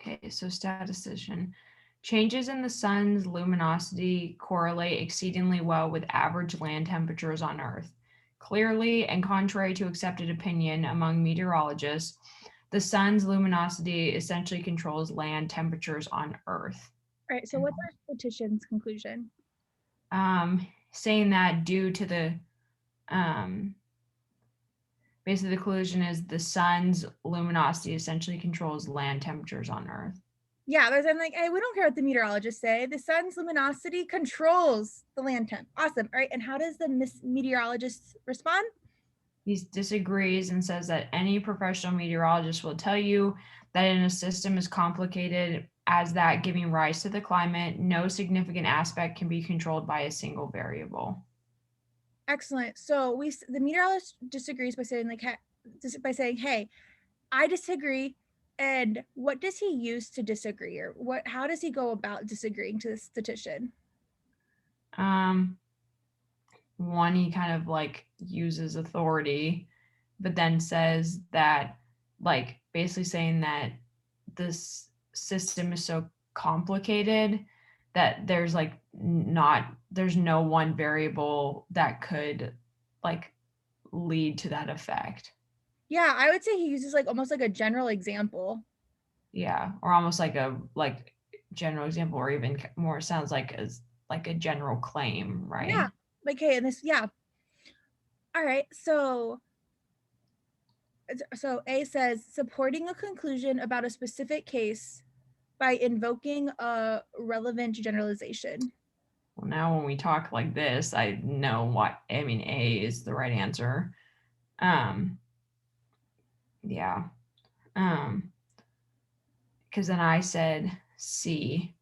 Okay, so statistician. Changes in the sun's luminosity correlate exceedingly well with average land temperatures on Earth. Clearly, and contrary to accepted opinion among meteorologists, the sun's luminosity essentially controls land temperatures on Earth. All right, so what's our statistician's conclusion? Saying that due to the basically the conclusion is the sun's luminosity essentially controls land temperatures on Earth. Yeah, I'm like, hey, we don't care what the meteorologists say. The sun's luminosity controls the land temp. Awesome. All right, and how does the meteorologist respond? He disagrees and says that any professional meteorologist will tell you that in a system as complicated as that giving rise to the climate, no significant aspect can be controlled by a single variable. Excellent. So the meteorologist disagrees by saying hey, I disagree. And what does he use to disagree, or how does he go about disagreeing to the statistician? One, he kind of like uses authority, but then says that, like, basically saying that this system is so complicated that there's no one variable that could like lead to that effect. Yeah, I would say he uses like almost like a general example. Yeah, or almost like a general example, or even more sounds like as like a general claim, Yeah. right? Like, hey, and this, yeah. All right. So A says supporting a conclusion about a specific case by invoking a relevant generalization. Well, now when we talk like this, I know what I mean. A is the right answer. Um, yeah. Because then I said C.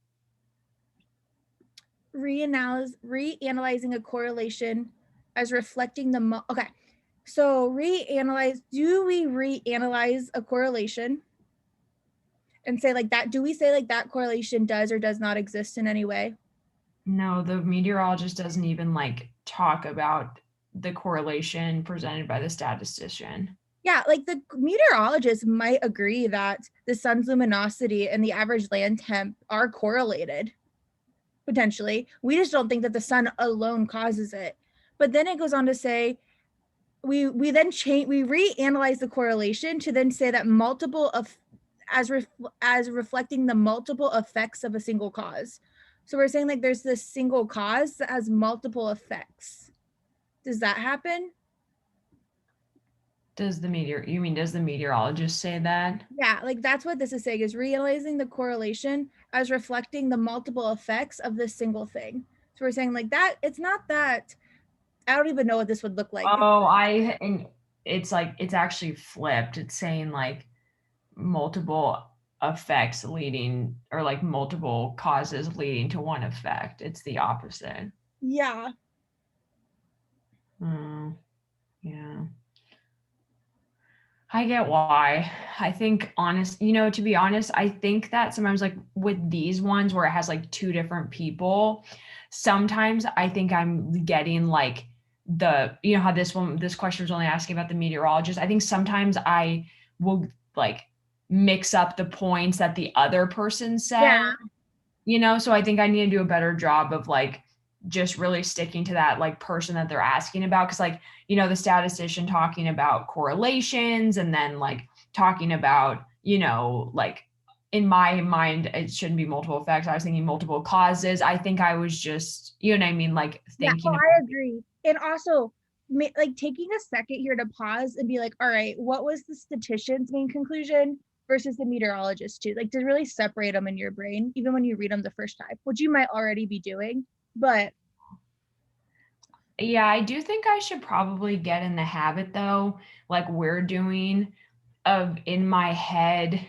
Reanalyzing a correlation as reflecting the okay. So do we reanalyze a correlation and say like that? Do we say like that correlation does or does not exist in any way? No, the meteorologist doesn't even like talk about the correlation presented by the statistician. Yeah, like the meteorologist might agree that the sun's luminosity and the average land temp are correlated potentially. We just don't think that the sun alone causes it. But then it goes on to say we then we reanalyze the correlation to then say that multiple of as reflecting the multiple effects of a single cause. So we're saying like there's this single cause that has multiple effects. Does that happen? Does the meteorologist say that? Yeah, like that's what this is saying, is realizing the correlation as reflecting the multiple effects of this single thing. So we're saying like that, it's not that, I don't even know what this would look like. Oh, and it's like it's actually flipped. It's saying like multiple effects leading, or like multiple causes leading to one effect. It's the opposite. Yeah. Yeah. I get why. I think to be honest, I think that sometimes like with these ones where it has like two different people, sometimes I think I'm getting like how this question was only asking about the meteorologist. I think sometimes I will like mix up the points that the other person Yeah. said, so I think I need to do a better job of like just really sticking to that like person that they're asking about, because like the statistician talking about correlations and then like talking about like in my mind it shouldn't be multiple effects. I was thinking multiple causes. I think I was just what I mean, like Yeah. Oh, thinking I about agree. And also, like taking a second here to pause and be like, all right, what was the statistician's main conclusion versus the meteorologist too? Like to really separate them in your brain, even when you read them the first time, which you might already be doing. But yeah, I do think I should probably get in the habit though, like we're doing, of in my head